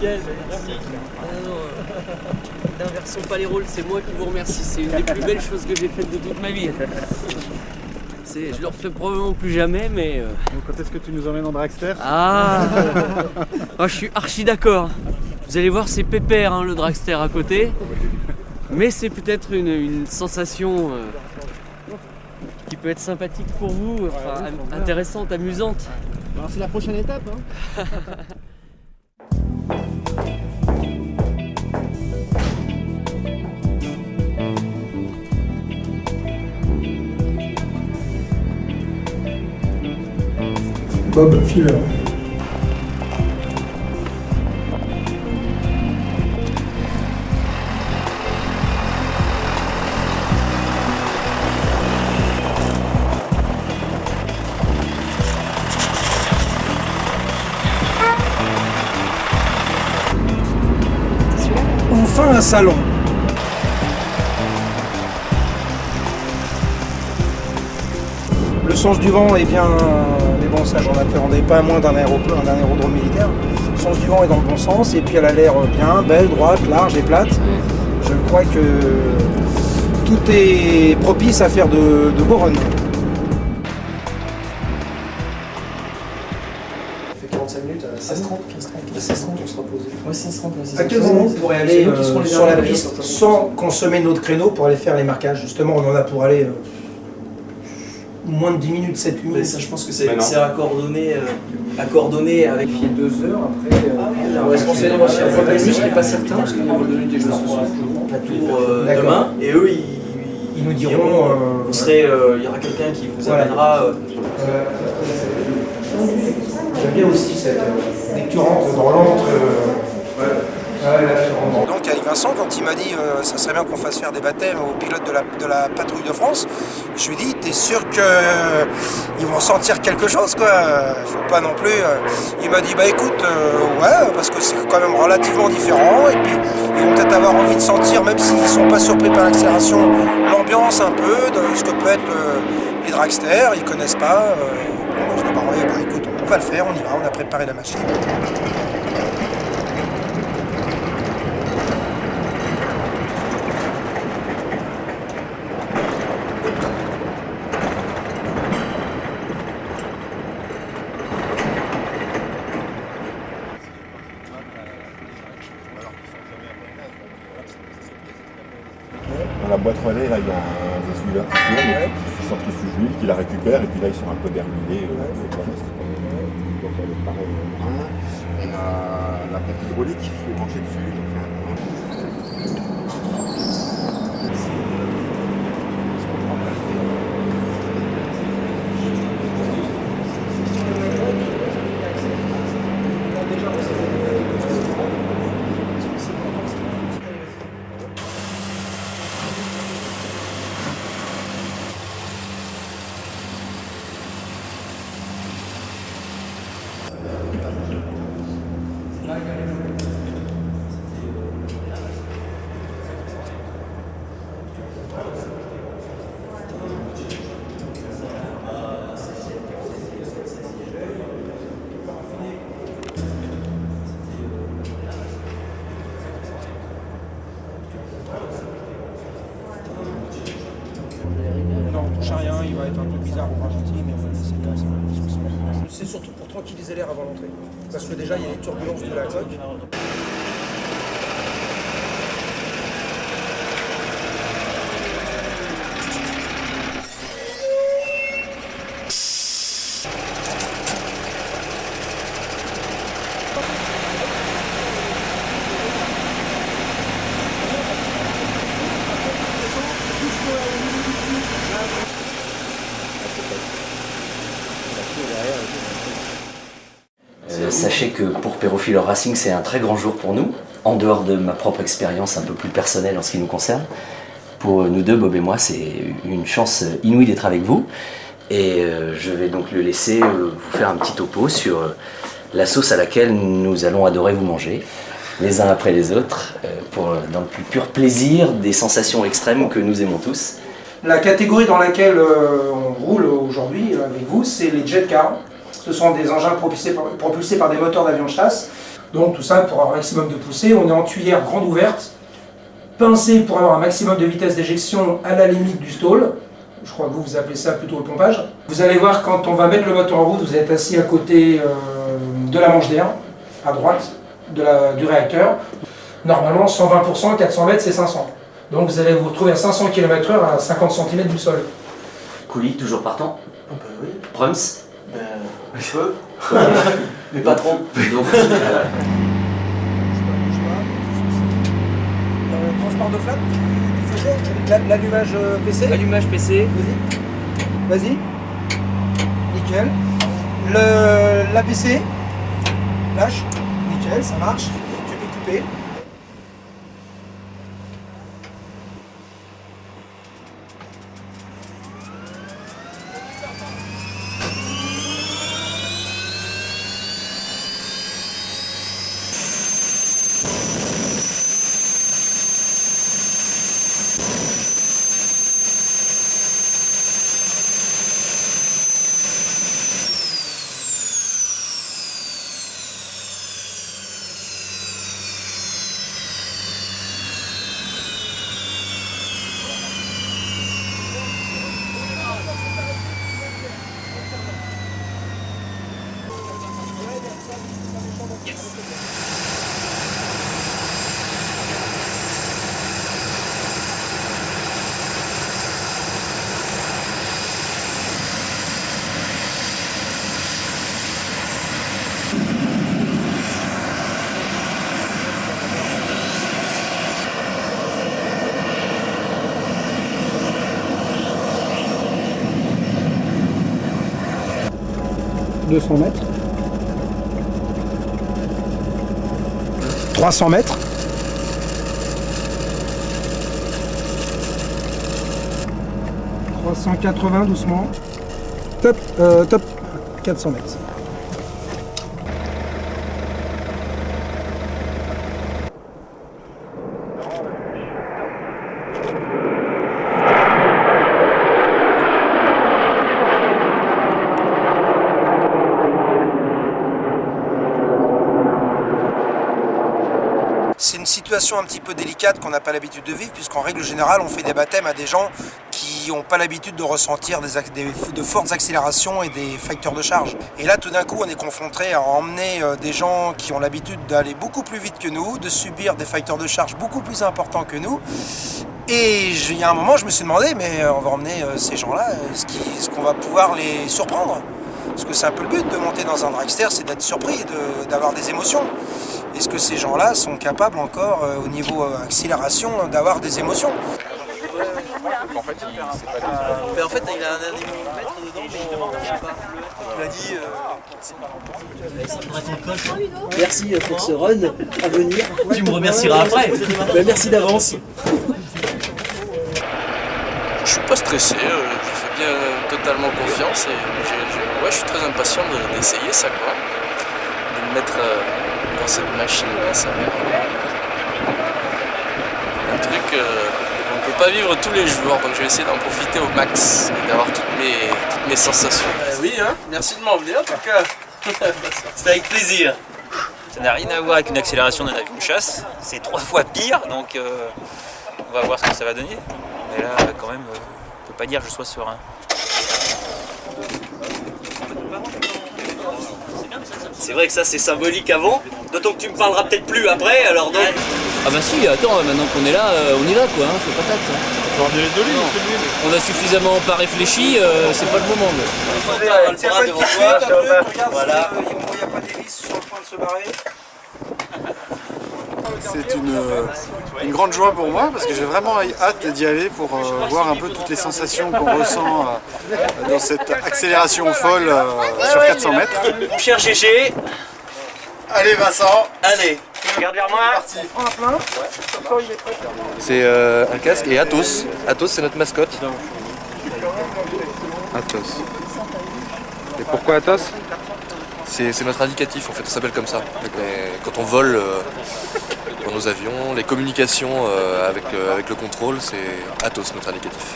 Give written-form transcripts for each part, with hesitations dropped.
nickel, merci. N'inversons pas les rôles, c'est moi qui vous remercie. C'est une des plus belles choses que j'ai faites de toute ma vie. Je le referai probablement plus jamais, mais... Donc quand est-ce que tu nous emmènes en dragster? Ah oh, je suis archi d'accord. Vous allez voir, c'est pépère, hein, le dragster à côté. Mais c'est peut-être une sensation qui peut être sympathique pour vous, enfin, intéressante, amusante. Alors c'est la prochaine étape. Hein. Bob Filler. Enfin un salon. Le sens du vent est bien, mais bon ça j'en appréhendais pas moins d'un aérodrome militaire. Le sens du vent est dans le bon sens et puis elle a l'air bien, belle, droite, large et plate. Je crois que tout est propice à faire de beaux runs. Ça fait 45 minutes à 16h30, 15h30, on sera posé. Ouais, 16h30. À quel moment on pourrait aller sur la piste sans consommer notre créneau pour aller faire les marquages? Justement, on en a pour aller moins de 10 minutes, 7 minutes. Mais ça, je pense que c'est accordonné avec 2 heures après. le responsable de je n'est pas certain parce qu'il va donner des choses à tour demain. Et eux, ils nous diront. Vous serez, il y aura quelqu'un qui vous amènera. J'aime bien aussi cette. Dès que tu rentres dans l'antre. Donc avec Vincent, quand il m'a dit ça serait bien qu'on fasse faire des baptêmes aux pilotes de la patrouille de France, je lui ai dit t'es sûr qu'ils vont sentir quelque chose quoi, faut pas non plus. Il m'a dit bah écoute ouais parce que c'est quand même relativement différent et puis ils vont peut-être avoir envie de sentir même s'ils sont pas surpris par l'accélération, l'ambiance un peu de ce que peut être les dragsters, ils connaissent pas. Bon, je dis bah ouais bah écoute on va le faire, on y va, on a préparé la machine. Dans la boîte relais, là, il y a un vésulaire qui tourne, qui centrifuge l'huile, qui la récupère, et puis là, ils sont un peu derminés. Donc, elle est pareil. On a la pompe hydraulique qui est branchée dessus. Non, on touche à rien, il va être un peu bizarre au ralenti, mais c'est surtout pour tranquilliser l'air avant l'entrée. Parce que déjà, il y a les turbulences de la coque. Sachez que pour Perrofiller Racing, c'est un très grand jour pour nous, en dehors de ma propre expérience un peu plus personnelle en ce qui nous concerne. Pour nous deux, Bob et moi, c'est une chance inouïe d'être avec vous. Et je vais donc le laisser vous faire un petit topo sur la sauce à laquelle nous allons adorer vous manger, les uns après les autres, dans le plus pur plaisir des sensations extrêmes que nous aimons tous. La catégorie dans laquelle on roule aujourd'hui avec vous, c'est les jet cars. Ce sont des engins propulsés par des moteurs d'avion de chasse. Donc tout ça pour avoir un maximum de poussée. On est en tuyère grande ouverte, pincé pour avoir un maximum de vitesse d'éjection à la limite du stall. Je crois que vous appelez ça plutôt le pompage. Vous allez voir, quand on va mettre le moteur en route, vous êtes assis à côté de la manche d'air, à droite du réacteur. Normalement, 120%, 400 mètres, c'est 500. Donc vous allez vous retrouver à 500 km/h à 50 cm du sol. Coulis, toujours partant. Oui. Prums. Je peux. Mais pas trop. Donc, Transport de flamme, tu faisais l'allumage PC. Allumage PC. Vas-y. Nickel. L'APC. Lâche. Nickel, ça marche. Tu peux couper. ...200 mètres. 300 mètres. 380 doucement. Top, top. 400 mètres. C'est une situation un petit peu délicate qu'on n'a pas l'habitude de vivre, puisqu'en règle générale, on fait des baptêmes à des gens qui n'ont pas l'habitude de ressentir de fortes accélérations et des facteurs de charge. Et là, tout d'un coup, on est confronté à emmener des gens qui ont l'habitude d'aller beaucoup plus vite que nous, de subir des facteurs de charge beaucoup plus importants que nous. Et il y a un moment, je me suis demandé, mais on va emmener ces gens-là, est-ce qu'on va pouvoir les surprendre ? Parce que c'est un peu le but de monter dans un dragster, c'est d'être surpris, d'avoir des émotions. Est-ce que ces gens-là sont capables encore, au niveau accélération, d'avoir des émotions ? En fait, il a un anémomètre dedans, mais je sais pas. Il m'a dit. Merci pour ce run à venir. Tu me remercieras après. Merci d'avance. Je suis pas stressé, je fais bien totalement confiance et je suis très impatient d'essayer ça, quoi. De me mettre dans cette machine-là, ça va être un truc qu'on ne peut pas vivre tous les jours, donc je vais essayer d'en profiter au max et d'avoir toutes mes sensations. Oui, hein, merci de m'emmener en tout cas. C'est avec plaisir. Ça n'a rien à voir avec une accélération d'un avion de chasse, c'est 3 fois pire, donc on va voir ce que ça va donner. Mais là, quand même, on ne peut pas dire que je sois serein. C'est vrai que ça c'est symbolique avant, d'autant que tu me parleras peut-être plus après, alors donc... Ah bah si, attends, maintenant qu'on est là, on y va quoi, hein, faut pas tâte. On a suffisamment pas réfléchi, c'est pas le moment. Tiens pas de regarde, voilà. Il n'y a pas d'hélice sur le point de se barrer. C'est une grande joie pour moi parce que j'ai vraiment hâte d'y aller pour voir un peu toutes les sensations qu'on ressent dans cette accélération folle sur 400 mètres. Mon cher GG, Allez Vincent, allez, regarde vers moi. C'est un casque et Athos. Athos, c'est notre mascotte. Athos. Et pourquoi Athos? C'est notre indicatif, en fait, ça s'appelle comme ça. Quand on vole dans nos avions, les communications avec le contrôle, c'est Athos, notre indicatif.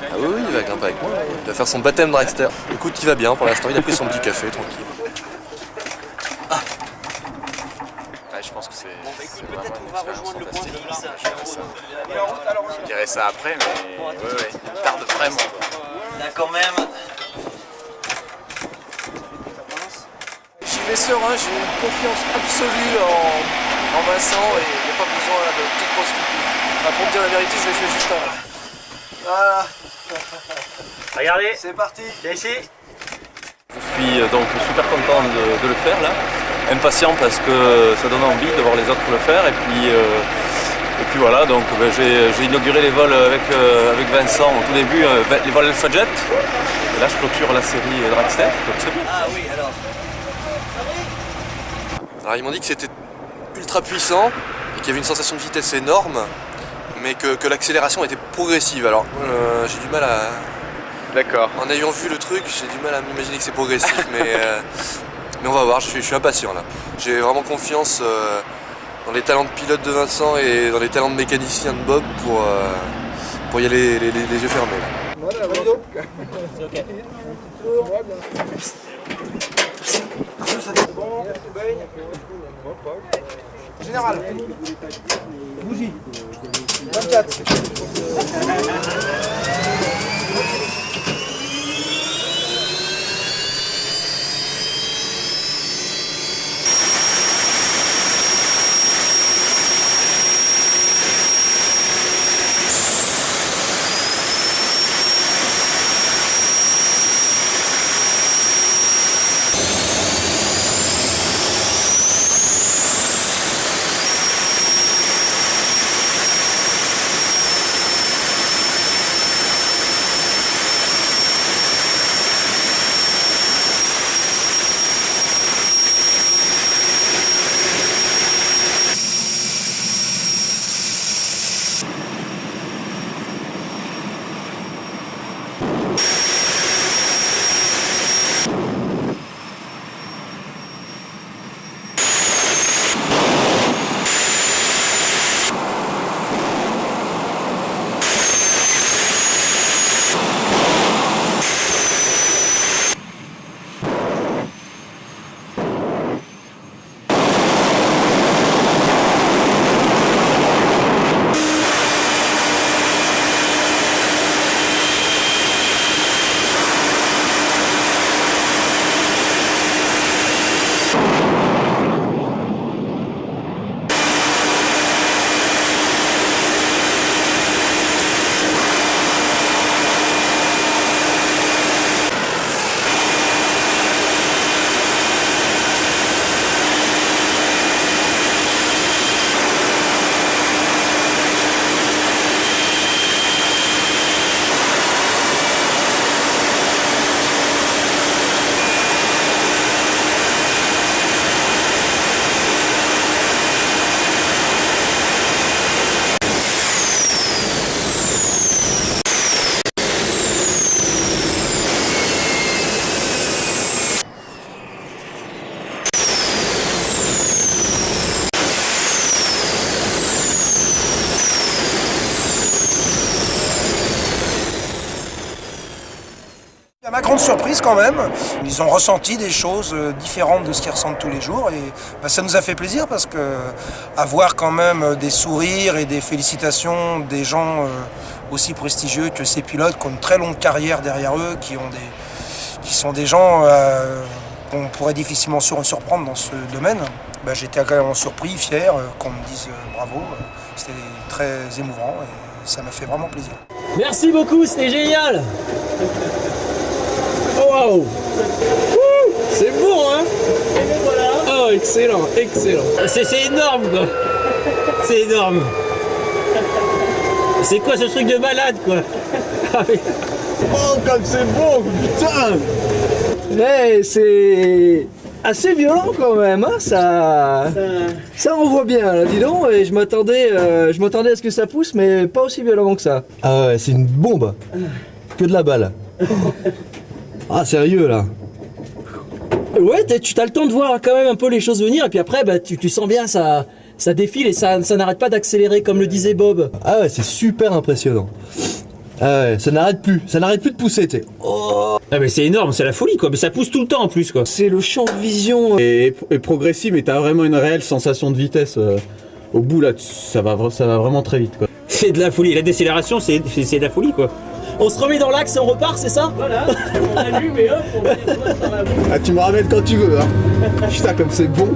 Ah oui, il va grimper avec moi, il va faire son baptême dragster. Écoute, il va bien pour l'instant, il a pris son petit café, tranquille. je pense que c'est vraiment une expérience fantastique. Je dirais ça après, mais ouais, il tarde vraiment. Là quand même. J'y vais serein, j'ai une confiance absolue en Vincent et il n'y a pas besoin de petite pause pipi. Pour te dire la vérité, je l'ai fait juste avant. Voilà. Regardez, C'est parti. viens ici. Je suis donc super content de le faire là, impatient parce que ça donne envie de voir les autres le faire et puis voilà, donc j'ai inauguré les vols avec Vincent au tout début, les vols Alpha Jet, et là je clôture la série Dragster, donc c'est bien. Ah oui, alors. Alors ils m'ont dit que c'était ultra puissant et qu'il y avait une sensation de vitesse énorme, mais que l'accélération était progressive. Alors j'ai du mal à... D'accord. En ayant vu le truc, j'ai du mal à m'imaginer que c'est progressif, mais on va voir, je suis impatient là. J'ai vraiment confiance dans les talents de pilote de Vincent et dans les talents de mécanicien de Bob pour y aller les yeux fermés. Général. Bougie. 24. À ma grande surprise quand même, ils ont ressenti des choses différentes de ce qu'ils ressentent tous les jours et ça nous a fait plaisir parce que avoir quand même des sourires et des félicitations des gens aussi prestigieux que ces pilotes qui ont une très longue carrière derrière eux, qui sont des gens qu'on pourrait difficilement surprendre dans ce domaine, j'étais quand même surpris, fier qu'on me dise bravo, c'était très émouvant et ça m'a fait vraiment plaisir. Merci beaucoup, c'était génial. Oh waouh! C'est bon hein! Oh excellent, excellent! C'est énorme quoi! C'est énorme! C'est quoi ce truc de malade quoi? Oh comme c'est bon, putain! Mais c'est assez violent quand même, hein? Ça on voit bien là, dis donc, et je m'attendais à ce que ça pousse, mais pas aussi violemment que ça. Ah ouais, c'est une bombe! Que de la balle! Ah sérieux là? Ouais, tu as le temps de voir quand même un peu les choses venir et puis après tu sens bien ça défile et ça n'arrête pas d'accélérer comme le disait Bob. Ah ouais, c'est super impressionnant. Ah ouais, ça n'arrête plus de pousser, tu sais. Oh. Ah mais c'est énorme, c'est la folie quoi, mais ça pousse tout le temps en plus quoi. C'est le champ de vision. Et progressif, mais t'as vraiment une réelle sensation de vitesse. Au bout là, ça va vraiment très vite quoi. C'est de la folie, la décélération c'est de la folie quoi. On se remet dans l'axe et on repart, c'est ça? Voilà, on allume et hop, on descend dans la boue. Ah, tu me ramènes quand tu veux, hein. Putain, comme c'est bon.